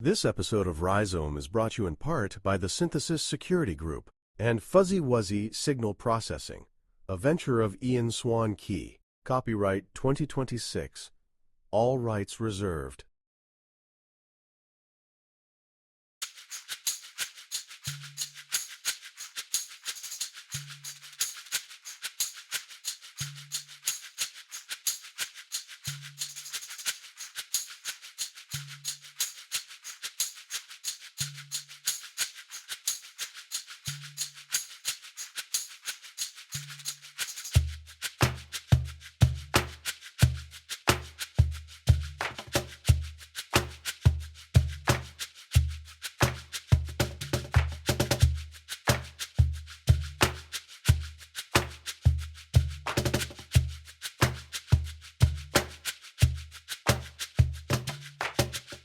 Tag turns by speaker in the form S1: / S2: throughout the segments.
S1: This episode of Rhizome is brought to you in part by the Synthesis Security Group and Fuzzy Wuzzy Signal Processing, a venture of Ian Swanke. Copyright 2026. All rights reserved.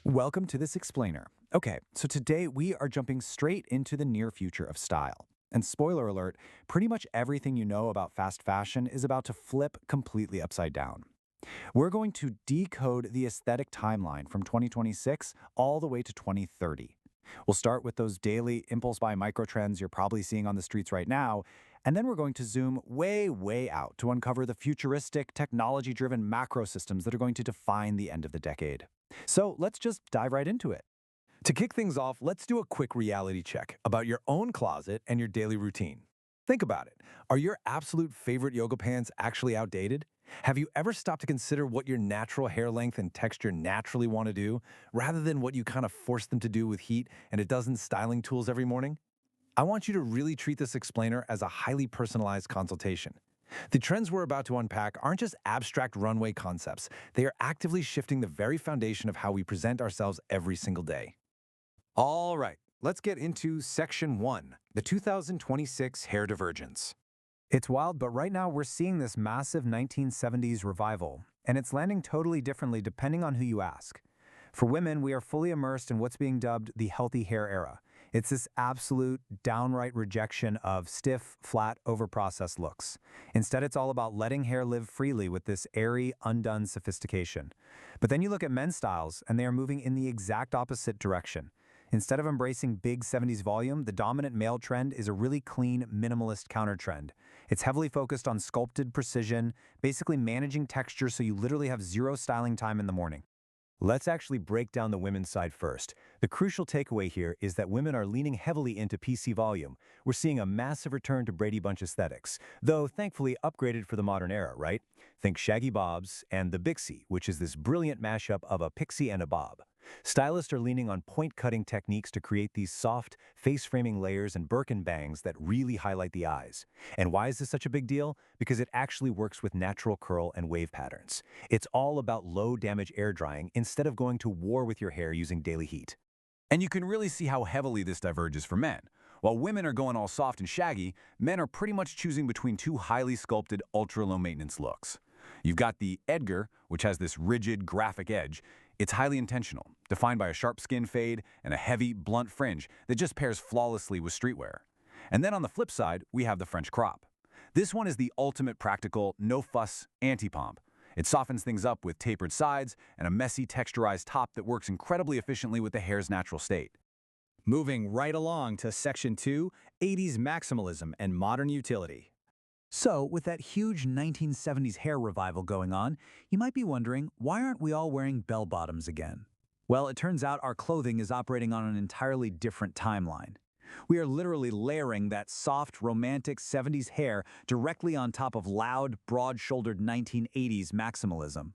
S2: Welcome to this explainer. Okay, so today we are jumping straight into the near future of style. And spoiler alert, pretty much everything you know about fast fashion is about to flip completely upside down. We're going to decode the aesthetic timeline from 2026 all the way to 2030. We'll start with those daily impulse buy microtrends you're probably seeing on the streets right now, and then we're going to zoom way out to uncover the futuristic, technology-driven macro systems that are going to define the end of the decade. So let's just dive right into it. To kick things off, let's do a quick reality check about your own closet and your daily routine. Think about it. Are your absolute favorite yoga pants actually outdated? Have you ever stopped to consider what your natural hair length and texture naturally want to do, rather than what you kind of force them to do with heat and a dozen styling tools every morning? I want you to really treat this explainer as a highly personalized consultation. The trends we're about to unpack aren't just abstract runway concepts. They are actively shifting the very foundation of how we present ourselves every single day. All right, let's get into Section 1, the 2026 hair divergence. It's wild, but right now we're seeing this massive 1970s revival, and it's landing totally differently depending on who you ask. For women, we are fully immersed in what's being dubbed the healthy hair era. It's this absolute, downright rejection of stiff, flat, overprocessed looks. Instead, it's all about letting hair live freely with this airy, undone sophistication. But then you look at men's styles, and they are moving in the exact opposite direction. Instead of embracing big 70s volume, the dominant male trend is a really clean, minimalist counter-trend. It's heavily focused on sculpted precision, basically managing texture so you literally have zero styling time in the morning. Let's actually break down the women's side first. The crucial takeaway here is that women are leaning heavily into PC volume. We're seeing a massive return to Brady Bunch aesthetics, though thankfully upgraded for the modern era, right? Think shaggy bobs and the Bixie, which is this brilliant mashup of a pixie and a bob. Stylists are leaning on point-cutting techniques to create these soft, face-framing layers and Birkin bangs that really highlight the eyes. And why is this such a big deal? Because it actually works with natural curl and wave patterns. It's all about low-damage air drying instead of going to war with your hair using daily heat. And you can really see how heavily this diverges for men. While women are going all soft and shaggy, men are pretty much choosing between two highly sculpted, ultra-low-maintenance looks. You've got the Edgar, which has this rigid, graphic edge. It's highly intentional, defined by a sharp skin fade and a heavy, blunt fringe that just pairs flawlessly with streetwear. And then on the flip side, we have the French crop. This one is the ultimate practical, no-fuss anti-pomp. It softens things up with tapered sides and a messy, texturized top that works incredibly efficiently with the hair's natural state. Moving right along to Section 2, 80s Maximalism and Modern Utility. So, with that huge 1970s hair revival going on, you might be wondering, why aren't we all wearing bell-bottoms again? Well, it turns out our clothing is operating on an entirely different timeline. We are literally layering that soft, romantic 70s hair directly on top of loud, broad-shouldered 1980s maximalism.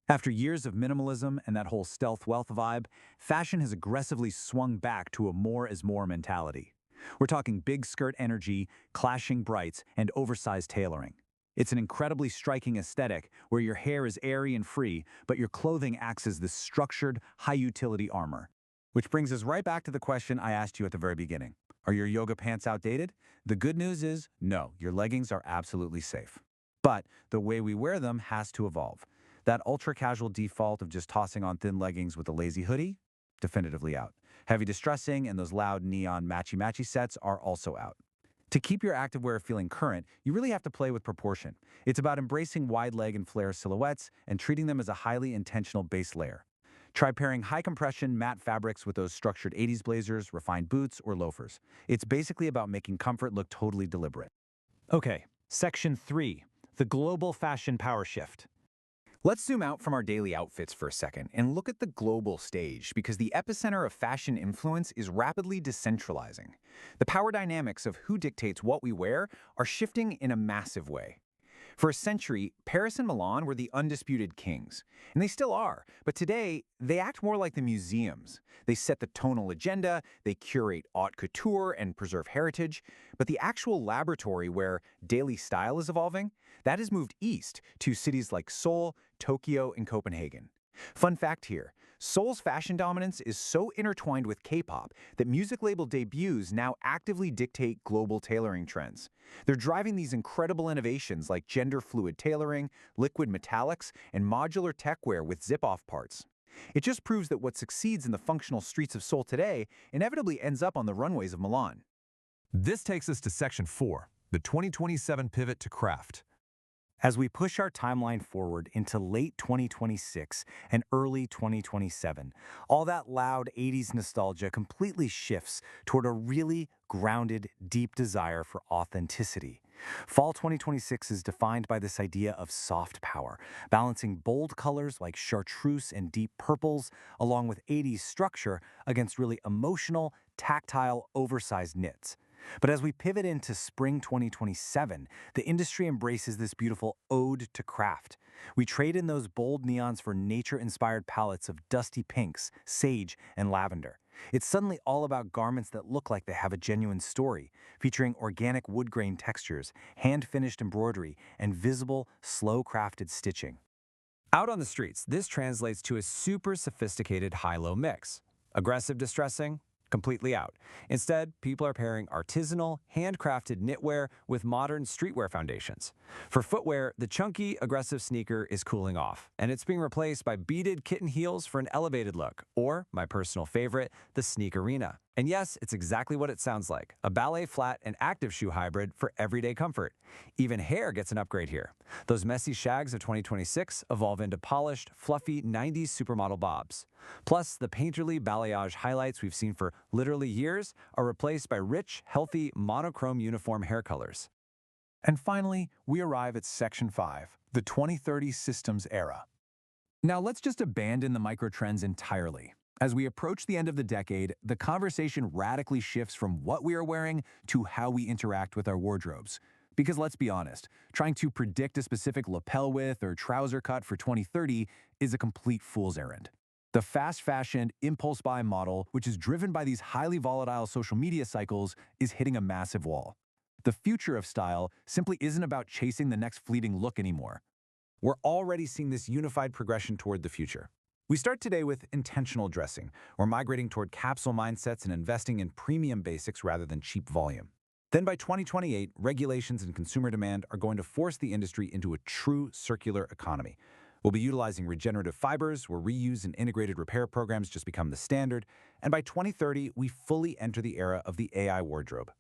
S2: After years of minimalism and that whole stealth wealth vibe, fashion has aggressively swung back to a more-is-more mentality. We're talking big skirt energy, clashing brights, and oversized tailoring. It's an incredibly striking aesthetic where your hair is airy and free, but your clothing acts as this structured, high-utility armor. Which brings us right back to the question I asked you at the very beginning. Are your yoga pants outdated? The good news is, no, your leggings are absolutely safe. But the way we wear them has to evolve. That ultra-casual default of just tossing on thin leggings with a lazy hoodie? Definitively out. Heavy distressing and those loud neon matchy-matchy sets are also out. To keep your activewear feeling current, you really have to play with proportion. It's about embracing wide leg and flare silhouettes and treating them as a highly intentional base layer. Try pairing high-compression matte fabrics with those structured 80s blazers, refined boots, or loafers. It's basically about making comfort look totally deliberate. Okay, Section 3, the global fashion power shift. Let's zoom out from our daily outfits for a second and look at the global stage, because the epicenter of fashion influence is rapidly decentralizing. The power dynamics of who dictates what we wear are shifting in a massive way. For a century, Paris and Milan were the undisputed kings, and they still are, but today they act more like the museums. They set the tonal agenda, they curate haute couture and preserve heritage, but the actual laboratory where daily style is evolving, that has moved east to cities like Seoul, Tokyo, and Copenhagen. Fun fact here, Seoul's fashion dominance is so intertwined with K-pop that music label debuts now actively dictate global tailoring trends. They're driving these incredible innovations like gender-fluid tailoring, liquid metallics, and modular techwear with zip-off parts. It just proves that what succeeds in the functional streets of Seoul today inevitably ends up on the runways of Milan.
S3: This takes us to Section 4, the 2027 pivot to craft.
S2: As we push our timeline forward into late 2026 and early 2027, all that loud 80s nostalgia completely shifts toward a really grounded, deep desire for authenticity. Fall 2026 is defined by this idea of soft power, balancing bold colors like chartreuse and deep purples, along with 80s structure against really emotional, tactile, oversized knits. But as we pivot into spring 2027, the industry embraces this beautiful ode to craft. We trade in those bold neons for nature-inspired palettes of dusty pinks, sage, and lavender. It's suddenly all about garments that look like they have a genuine story, featuring organic wood grain textures, hand-finished embroidery, and visible, slow-crafted stitching.
S3: Out on the streets, this translates to a super sophisticated high-low mix. Aggressive distressing? Completely out. Instead, people are pairing artisanal, handcrafted knitwear with modern streetwear foundations. For footwear, the chunky, aggressive sneaker is cooling off, and it's being replaced by beaded kitten heels for an elevated look, or, my personal favorite, the Sneakerina. And yes, it's exactly what it sounds like, a ballet flat and active shoe hybrid for everyday comfort. Even hair gets an upgrade here. Those messy shags of 2026 evolve into polished, fluffy 90s supermodel bobs. Plus, the painterly balayage highlights we've seen for literally years are replaced by rich, healthy, monochrome uniform hair colors.
S2: And finally, we arrive at Section 5, the 2030 systems era. Now let's just abandon the microtrends entirely. As we approach the end of the decade, the conversation radically shifts from what we are wearing to how we interact with our wardrobes. Because let's be honest, trying to predict a specific lapel width or trouser cut for 2030 is a complete fool's errand. The fast fashion impulse buy model, which is driven by these highly volatile social media cycles, is hitting a massive wall. The future of style simply isn't about chasing the next fleeting look anymore. We're already seeing this unified progression toward the future. We start today with intentional dressing. We're migrating toward capsule mindsets and investing in premium basics rather than cheap volume. Then by 2028, regulations and consumer demand are going to force the industry into a true circular economy. We'll be utilizing regenerative fibers, where reuse and integrated repair programs just become the standard, and by 2030, we fully enter the era of the AI wardrobe.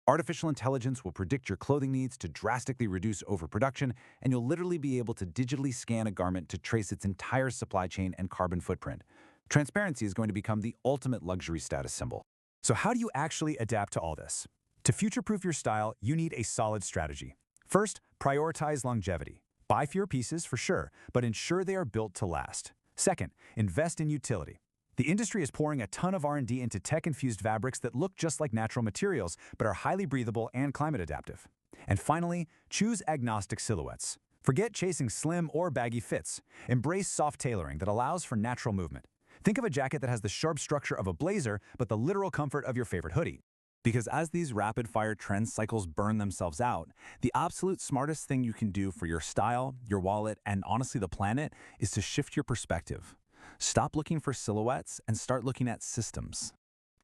S2: Artificial intelligence will predict your clothing needs to drastically reduce overproduction, and you'll literally be able to digitally scan a garment to trace its entire supply chain and carbon footprint. Transparency is going to become the ultimate luxury status symbol. So how do you actually adapt to all this? To future-proof your style, you need a solid strategy. First, prioritize longevity. Buy fewer pieces for sure, but ensure they are built to last. Second, invest in utility. The industry is pouring a ton of R&D into tech-infused fabrics that look just like natural materials, but are highly breathable and climate adaptive. And finally, choose agnostic silhouettes. Forget chasing slim or baggy fits. Embrace soft tailoring that allows for natural movement. Think of a jacket that has the sharp structure of a blazer, but the literal comfort of your favorite hoodie. Because as these rapid-fire trend cycles burn themselves out, the absolute smartest thing you can do for your style, your wallet, and honestly the planet is to shift your perspective. Stop looking for silhouettes and start looking at systems.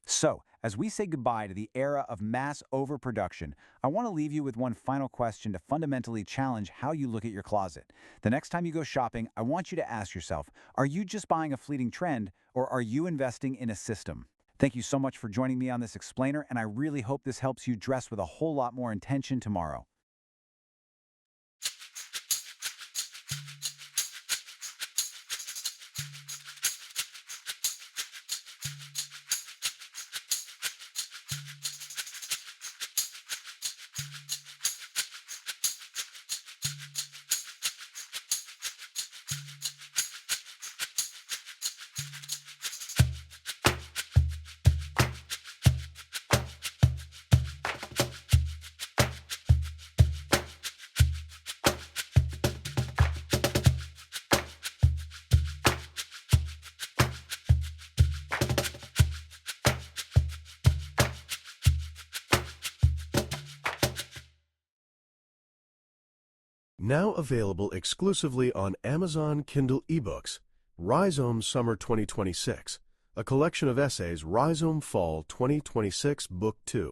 S2: So, as we say goodbye to the era of mass overproduction, I want to leave you with one final question to fundamentally challenge how you look at your closet. The next time you go shopping, I want you to ask yourself, are you just buying a fleeting trend, or are you investing in a system? Thank you so much for joining me on this explainer, and I really hope this helps you dress with a whole lot more intention tomorrow.
S1: Now available exclusively on Amazon Kindle eBooks, Rhizome Summer 2026, a collection of essays, Rhizome Fall 2026 Book 2.